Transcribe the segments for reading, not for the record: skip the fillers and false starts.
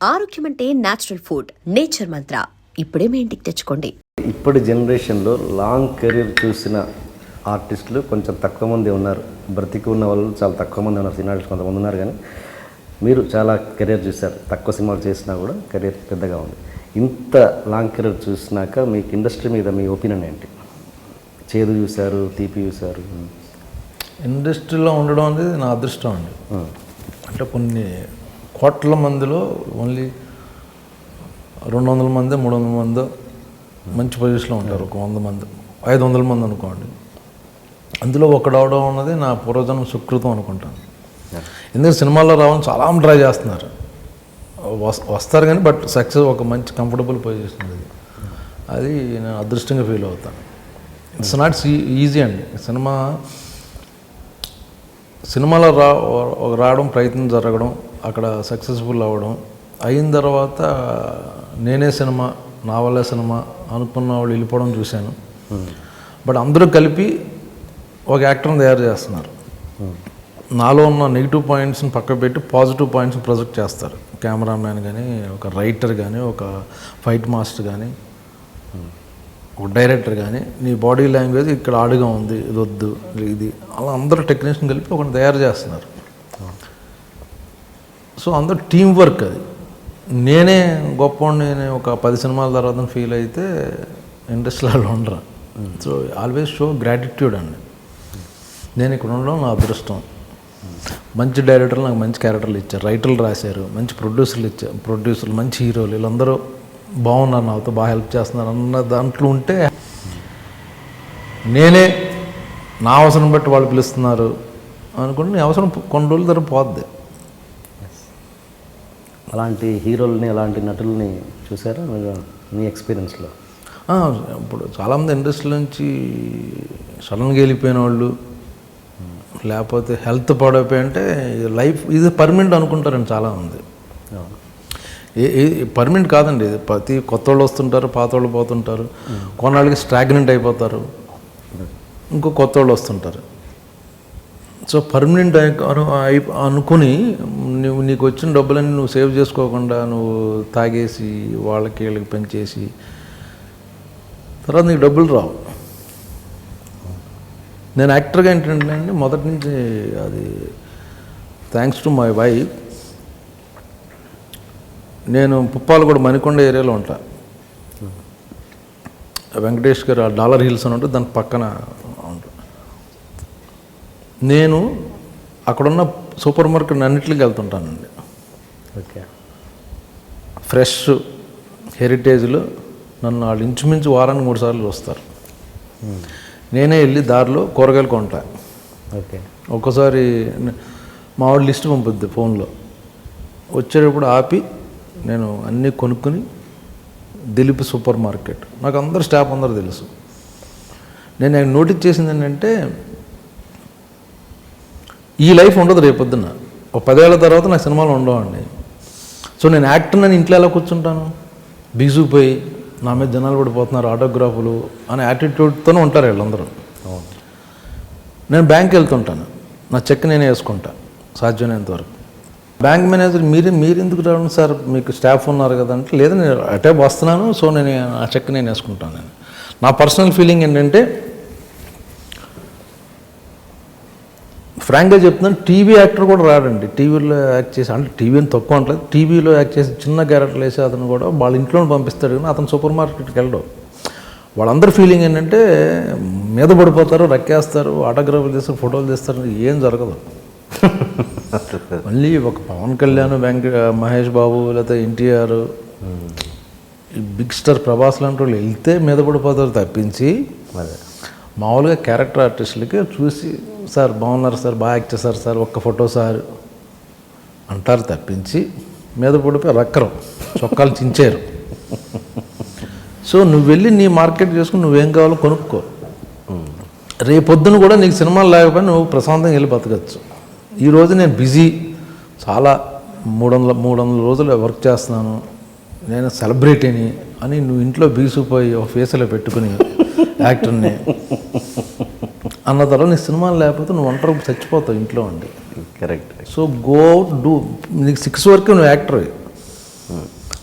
ఆరోగ్యం అంటే natural food, nature మంత్ర. ఇప్పుడే మీ ఇంటికి తెచ్చుకోండి. ఇప్పటి జనరేషన్లో లాంగ్ కెరీర్ చూసిన ఆర్టిస్టులు కొంచెం తక్కువ మంది ఉన్నారు. బ్రతికి ఉన్న వాళ్ళు చాలా తక్కువ మంది ఉన్నారు. సినిమా ఆర్టిస్ట్ కొంతమంది ఉన్నారు, కానీ మీరు చాలా కెరీర్ చూశారు. తక్కువ సినిమాలు చేసినా కూడా కెరీర్ పెద్దగా ఉంది. ఇంత లాంగ్ కెరీర్ చూసినాక మీకు ఇండస్ట్రీ మీద మీ ఒపీనియన్ ఏంటి? చేదు చూశారు, తీపి చూశారు. ఇండస్ట్రీలో ఉండడం అనేది నా అదృష్టం అండి. అంటే కొన్ని కోట్ల మందిలో ఓన్లీ 200 మంది 300 మంది మంచి పొజిషన్లో ఉంటారు. ఒక 100 మంది 500 మంది అనుకోండి. అందులో ఒకడవడం అన్నది నా పూర్వజన్మ సుకృతం అనుకుంటాను. ఎందుకంటే సినిమాల్లో రావాలని చాలా ట్రై చేస్తున్నారు, వస్తారు కానీ బట్ సక్సెస్ ఒక మంచి కంఫర్టబుల్ పొజిషన్ అది నేను అదృష్టంగా ఫీల్ అవుతాను. ఇట్స్ నాట్ ఈజీ అండి. సినిమాలో రావడం, ప్రయత్నం జరగడం, అక్కడ సక్సెస్ఫుల్ అవ్వడం, అయిన తర్వాత నేనే సినిమా, నా వల్లే సినిమా అనుకున్న వాళ్ళు వెళ్ళిపోవడం చూశాను. బట్ అందరూ కలిపి ఒక యాక్టర్ని తయారు చేస్తున్నారు. నాలో ఉన్న నెగిటివ్ పాయింట్స్ని పక్క పెట్టి పాజిటివ్ పాయింట్స్ని ప్రొజెక్ట్ చేస్తారు. కెమెరామ్యాన్ కానీ, ఒక రైటర్ కానీ, ఒక ఫైట్ మాస్టర్ కానీ, ఒక డైరెక్టర్ కానీ, నీ బాడీ లాంగ్వేజ్ ఇక్కడ ఆడుగా ఉంది, ఇది వద్దు, ఇది అలా అందరూ టెక్నీషియన్ కలిపి ఒకటి తయారు చేస్తున్నారు. సో అందరూ టీం వర్క్. అది నేనే గొప్పవాడిని, నేను ఒక 10 సినిమాల తర్వాత ఫీల్ అయితే ఇండస్ట్రీలో ఉండరు. సో ఆల్వేస్ షో గ్రాటిట్యూడ్ అండి. నేను ఇక్కడ ఉండడం నా అదృష్టం. మంచి డైరెక్టర్లు నాకు మంచి క్యారెక్టర్లు ఇచ్చారు, రైటర్లు రాశారు, మంచి ప్రొడ్యూసర్లు, మంచి హీరోలు, వీళ్ళందరూ బాగున్నారు, నాతో బాగా హెల్ప్ చేస్తున్నారు అన్న దాంట్లో ఉంటే, నేనే నా అవసరం బట్టి వాళ్ళు పిలుస్తున్నారు అనుకుంటే నీ అవసరం కొన్ని రోజుల తర్వాత పోద్ది. అలాంటి హీరోలని, అలాంటి నటుల్ని చూసారా మీ ఎక్స్పీరియన్స్లో? ఇప్పుడు చాలామంది ఇండస్ట్రీ నుంచి సడన్గా వెళ్ళిపోయిన వాళ్ళు, లేకపోతే హెల్త్ పాడైపోయి, అంటే లైఫ్ ఇది పర్మనెంట్ అనుకుంటారండి చాలామంది. పర్మనెంట్ కాదండి ఇది. ప్రతి కొత్త వాళ్ళు వస్తుంటారు, పాత వాళ్ళు పోతుంటారు, కొన్నాళ్ళకి స్టాగ్నెంట్ అయిపోతారు, ఇంకో కొత్త వాళ్ళు వస్తుంటారు. సో పర్మనెంట్ అనుకుని నీకు వచ్చిన డబ్బులన్నీ నువ్వు సేవ్ చేసుకోకుండా నువ్వు తాగేసి వాళ్ళకి వీళ్ళకి పెంచేసి తర్వాత నీకు డబ్బులు రావు. నేను యాక్టర్గా ఏంటంటే అండి, మొదటి నుంచి అది థ్యాంక్స్ టు మై వైఫ్. నేను పుప్పాలగూడ మణికొండ ఏరియాలో ఉంటా. వెంకటేష్ గారు డాలర్ హిల్స్ అని ఉంటుంది, దాని పక్కన ఉంటా. నేను అక్కడున్న సూపర్ మార్కెట్ అన్నింటికి వెళ్తుంటానండి. ఓకే. ఫ్రెష్ హెరిటేజ్లో నన్ను వాళ్ళు ఇంచుమించు వారానికి 3 సార్లు వస్తారు. నేనే వెళ్ళి దారిలో కూరగాయలు కొంటా. ఓకే. ఒక్కోసారి మా వాడు లిస్ట్ పంపుద్ది ఫోన్లో, వచ్చేటప్పుడు ఆపి నేను అన్నీ కొనుక్కొని, దిలీప్ సూపర్ మార్కెట్, నాకు అందరు స్టాఫ్ అందరూ తెలుసు. నేను నోటీస్ చేసింది ఏంటంటే, ఈ లైఫ్ ఉండదు రేపొద్దున. ఒక 10 ఏళ్ల తర్వాత నాకు సినిమాలు ఉండవండి. సో నేను యాక్టర్ అని ఇంట్లో ఎలా కూర్చుంటాను? బిగుసుకుపోయి నా మీద జనాలు పడిపోతున్నారు, ఆటోగ్రాఫులు అనే యాటిట్యూడ్తోనే ఉంటారు వీళ్ళందరూ. నేను బ్యాంక్కి వెళ్తుంటాను, నా చెక్ నేనే వేసుకుంటా సాధ్యమైనంత వరకు. బ్యాంక్ మేనేజర్ మీరు ఎందుకు రావడం సార్, మీకు స్టాఫ్ ఉన్నారు కదా అంటే, లేదా నేను అటే వస్తున్నాను, సో నేను ఆ చెక్ నేను వేసుకుంటాను. నేను నా పర్సనల్ ఫీలింగ్ ఏంటంటే, ఫ్రాంక్గా చెప్తున్నాను, టీవీ యాక్టర్ కూడా రాడండి. టీవీలో యాక్ట్ చేసి, అంటే టీవీని తక్కువ అంటలేదు, టీవీలో యాక్ట్ చేసి చిన్న క్యారెక్టర్లు వేసి అతను కూడా వాళ్ళ ఇంట్లో పంపిస్తాడు, కానీ అతను సూపర్ మార్కెట్కి వెళ్ళడం. వాళ్ళందరి ఫీలింగ్ ఏంటంటే మీద పడిపోతారు, రక్కేస్తారు, ఆటోగ్రాఫ్లు తీస్తారు, ఫోటోలు తీస్తారు, ఏం జరగదు. మళ్ళీ ఒక పవన్ కళ్యాణ్, మహేష్ బాబు, లేకపోతే ఎన్టీఆర్, ఈ బిగ్ స్టార్ ప్రభాస్ లాంటి వాళ్ళు వెళ్తే మీద పడిపోతారు తప్పించి, మామూలుగా క్యారెక్టర్ ఆర్టిస్టులకి చూసి సార్ బాగున్నారు సార్, బాగా యాక్ట్ చేశారు సార్, ఒక్క ఫోటో సార్ అంటారు తప్పించి మీద పడిపోయి రక్కరం చొక్కాలు చించారు. సో నువ్వు వెళ్ళి నీ మార్కెట్ చేసుకుని నువ్వేం కావాలో కొనుక్కో. రేపొద్దున కూడా నీకు సినిమాలు లేకపోయినా నువ్వు ప్రశాంతంగా వెళ్ళి బతకచ్చు. ఈరోజు నేను బిజీ, చాలా 300 రోజులు వర్క్ చేస్తున్నాను, నేను సెలబ్రిటీని అని నువ్వు ఇంట్లో బీసుకుపోయి ఒక ఫేస్లో పెట్టుకుని యాక్టర్ని అన్న తర్వాత నీ సినిమాలు లేకపోతే నువ్వు ఒంటరి చచ్చిపోతావు ఇంట్లో అండి. కరెక్ట్. సో గో డూ, నీకు 6 వరకు నువ్వు యాక్టర్.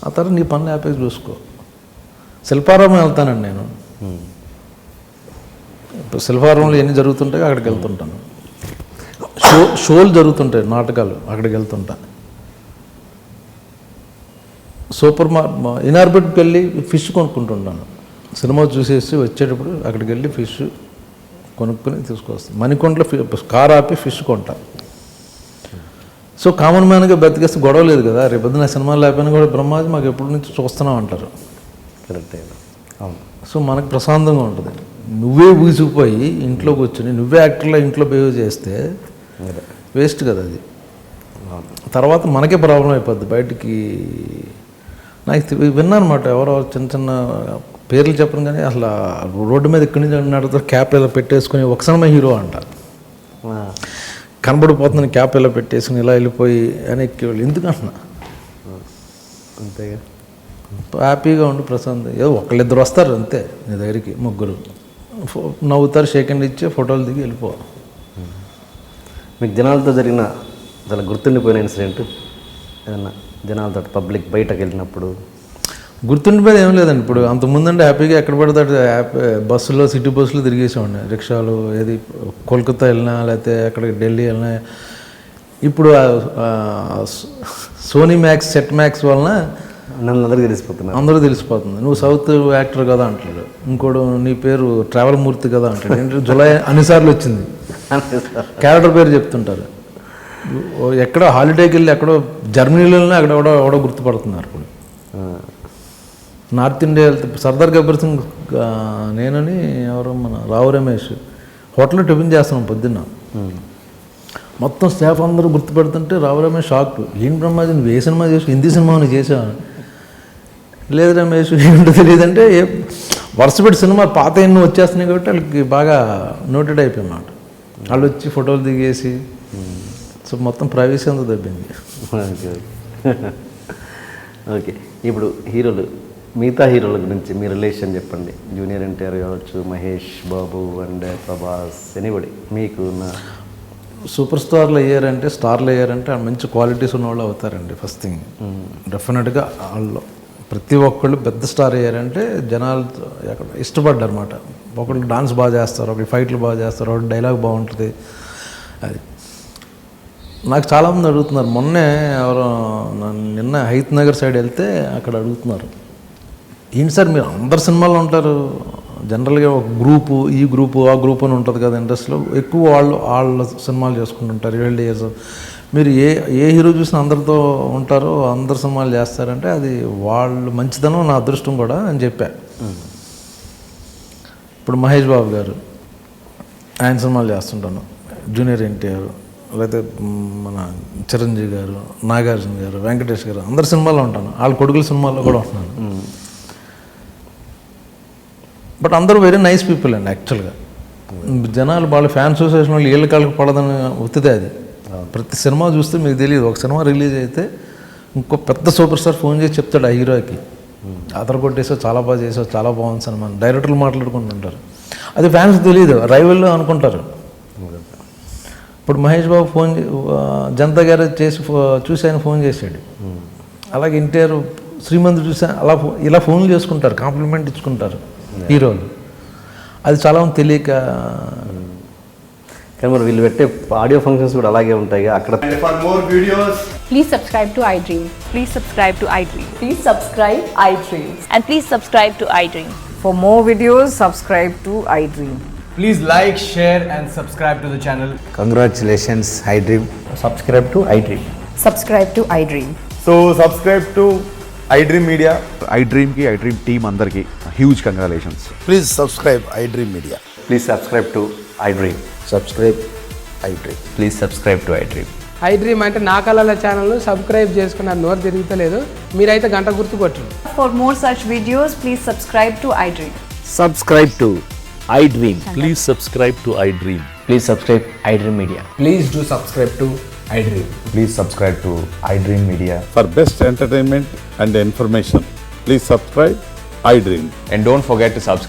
ఆ తర్వాత నీ పనులు హ్యాపీగా చూసుకో. శిల్పారామం వెళ్తానండి నేను. ఇప్పుడు శిల్పారామంలో ఎన్ని జరుగుతుంటాయో అక్కడికి వెళ్తుంటాను. షోలు జరుగుతుంటాయి, నాటకాలు, అక్కడికి వెళ్తుంటా. ఇనార్బిట్కి వెళ్ళి ఫిష్ కొనుక్కుంటుంటాను. సినిమా చూసేసి వచ్చేటప్పుడు అక్కడికి వెళ్ళి ఫిష్ కొనుక్కొని తీసుకొస్తాను. మణికొండలో కార్ ఆపి ఫిష్ కొంటా. సో కామన్ మ్యాన్గా బతికేస్తే గొడవ లేదు కదా. రేపొద్దు నా సినిమాలు లేకపోయినా కూడా బ్రహ్మాజీ మాకు ఎప్పటి నుంచి చూస్తున్నాం అంటారు. కరెక్ట్. అవును. సో మనకు ప్రశాంతంగా ఉంటుంది. నువ్వే ఊసిపోయి ఇంట్లో కూర్చొని నువ్వే యాక్టర్లో ఇంట్లో బిహేవ్ చేస్తే వేస్ట్ కదా అది. తర్వాత మనకే ప్రాబ్లం అయిపోద్ది. బయటికి నాకు విన్నాను అనమాట, ఎవరో చిన్న చిన్న పేర్లు చెప్పను కానీ అసలు రోడ్డు మీద ఇక్కడి నుంచి నడుతారు, క్యాప్ ఇలా పెట్టేసుకుని ఒక సినిమా హీరో అంట, కనబడిపోతుంది క్యాప్ ఇలా పెట్టేసుకుని ఇలా వెళ్ళిపోయి అని ఎక్కేవాళ్ళు. ఎందుకంటున్నా అంతేగా, హ్యాపీగా ఉండి ప్రశాంత్. ఏదో ఒకళ్ళిద్దరు వస్తారు అంతే నీ దగ్గరికి, ముగ్గురు నవ్వుతారు, షేక్ హ్యాండ్ ఇచ్చి ఫోటోలు దిగి వెళ్ళిపో. మీకు జనాలతో జరిగిన చాలా గుర్తుండిపోయిన ఇన్సిడెంట్ ఏదన్నా, జనాలతో పబ్లిక్ బయటకు వెళ్ళినప్పుడు? గుర్తుండిపోయేది ఏం లేదండి. ఇప్పుడు అంతకుముందంటే హ్యాపీగా ఎక్కడ పడతాడు బస్సులో, సిటీ బస్సులో తిరిగేసేవాడిని, రిక్షాలు, ఏది కోల్కతా వెళ్ళినా లేకపోతే అక్కడికి ఢిల్లీ వెళ్ళినా. ఇప్పుడు సోనీ మ్యాక్స్, సెట్ మ్యాక్స్ వలన అందరికీ తెలిసిపోతున్నా, అందరూ తెలిసిపోతుంది. నువ్వు సౌత్ యాక్టర్ కదా అంటాడు, ఇంకోడు నీ పేరు ట్రావెల్ మూర్తి కదా అంటాడు. ఏంటంటే జులై అన్నిసార్లు వచ్చింది క్యారెక్టర్ పేరు చెప్తుంటారు. ఎక్కడో హాలిడేకి వెళ్ళి ఎక్కడో జర్మనీలోనే అక్కడ ఎవడో గుర్తుపడుతున్నారు. ఇప్పుడు నార్త్ ఇండియా వెళ్తే సర్దార్ గబ్బర్ సింగ్ నేనని ఎవరో మన రావు రమేష్ హోటల్లో టిఫిన్ చేస్తున్నాం పొద్దున్న, మొత్తం స్టాఫ్ అందరూ గుర్తుపెడుతుంటే రావు రమేష్ షాక్. ఏం బ్రహ్మాజీ నువ్వు ఏ సినిమా చేసావు, హిందీ సినిమా నువ్వు చేసావు? లేదు రమేష్ ఏంటో తెలియదంటే వరుసపెట్టి సినిమా పాత ఎన్నో వచ్చేస్తున్నాయి కాబట్టి వాళ్ళకి బాగా నోటెడ్ అయిపోయినమాట. వాళ్ళు వచ్చి ఫోటోలు దిగేసి, సో మొత్తం ప్రైవసీ అంతా దబ్బింది. ఓకే, ఇప్పుడు హీరోలు, మిగతా హీరోల గురించి మీ రిలేషన్ చెప్పండి. జూనియర్ ఎన్టీఆర్ కావచ్చు, మహేష్ బాబు అండ్ ప్రభాస్, ఎనీబడి మీకు సూపర్ స్టార్లు అయ్యారంటే, స్టార్లు అయ్యారంటే మంచి క్వాలిటీస్ ఉన్న వాళ్ళు అవుతారండి. ఫస్ట్ థింగ్ డెఫినెట్గా వాళ్ళు ప్రతి ఒక్కళ్ళు పెద్ద స్టార్ అయ్యారంటే జనాలు అక్కడ ఇష్టపడ్డారు అన్నమాట. ఒకళ్ళు డాన్స్ బాగా చేస్తారు, ఒకళ్ళు ఫైట్లు బాగా చేస్తారు, ఒకళ్ళు డైలాగ్ బాగుంటుంది. అది నాకు చాలామంది అడుగుతున్నారు. మొన్నే ఎవరో నిన్న హైత్ నగర్ సైడ్ వెళ్తే అక్కడ అడుగుతున్నారు, ఏంటి సార్ మీరు అందరు సినిమాల్లో ఉంటారు, జనరల్గా ఒక గ్రూపు, ఈ గ్రూపు ఆ గ్రూప్ అని ఉంటుంది కదా ఇండస్ట్రీలో, ఎక్కువ వాళ్ళ సినిమాలు చేసుకుంటుంటారు 12 years. మీరు ఏ హీరో చూసినా అందరితో ఉంటారో, అందరు సినిమాలు చేస్తారంటే అది వాళ్ళు మంచిదనం, నా అదృష్టం కూడా అని చెప్పా. ఇప్పుడు మహేష్ బాబు గారు, ఆయన సినిమాలు చేస్తుంటాను, జూనియర్ ఎన్టీఆర్, లేకపోతే మన చిరంజీవి గారు, నాగార్జున గారు, వెంకటేష్ గారు, అందరు సినిమాల్లో ఉంటాను, వాళ్ళ కొడుకుల సినిమాల్లో కూడా ఉంటున్నాను. బట్ అందరూ వెరీ నైస్ పీపుల్ అండి. యాక్చువల్గా జనాలు వాళ్ళ ఫ్యాన్ అసోసియేషన్ వాళ్ళు ఏళ్ళ కాళ్ళకి పడదని ఒత్తిదే అది. ప్రతి సినిమా చూస్తే మీకు తెలియదు, ఒక సినిమా రిలీజ్ అయితే ఇంకో పెద్ద సూపర్ స్టార్ ఫోన్ చేసి చెప్తాడు ఆ హీరోకి, అతను కొట్టేసావు, చాలా బాగా చేసావు, చాలా బాగుంది సినిమా, డైరెక్టర్లు మాట్లాడుకుంటుంటారు. అది ఫ్యాన్స్ తెలియదు, రైవల్ అనుకుంటారు. ఇప్పుడు మహేష్ బాబు ఫోన్ జనతా గ్యారేజ్ చేసి చూసి ఆయన ఫోన్ చేశాడు. అలాగే ఎన్టీఆర్ శ్రీమంత్ చూసా అలా ఇలా ఫోన్లు చేసుకుంటారు, కాంప్లిమెంట్ ఇచ్చుకుంటారు హీరోలు. అది చాలా తెలియక. కానీ మరి వీళ్ళు పెట్టే ఆడియో ఫంక్షన్స్ కూడా అలాగే ఉంటాయి అక్కడ. For more videos, Please subscribe to iDream. Please subscribe to iDream. Please subscribe iDream. And please subscribe to iDream. For more videos, subscribe to iDream. please like, share and subscribe to the channel. Congratulations, iDream. Subscribe to iDream. Subscribe to iDream. So subscribe to iDream Media. iDream ki iDream team andarki huge congratulations. Please subscribe iDream Media. Please subscribe to iDream. Subscribe iDream. Please subscribe to iDream. iDream అంటే నా కళల ఛానల్ను subscribe చేసుకున్న నోరు తిరుగుతలేదు, మీరైతే గంట గుర్తు కొట్టండి. For more such videos, please subscribe to iDream. Subscribe to iDream. Please subscribe to iDream. Please subscribe iDream Media. Please do subscribe to iDream. Please subscribe to iDream Media. For best entertainment and information, please subscribe iDream. And don't forget to subscribe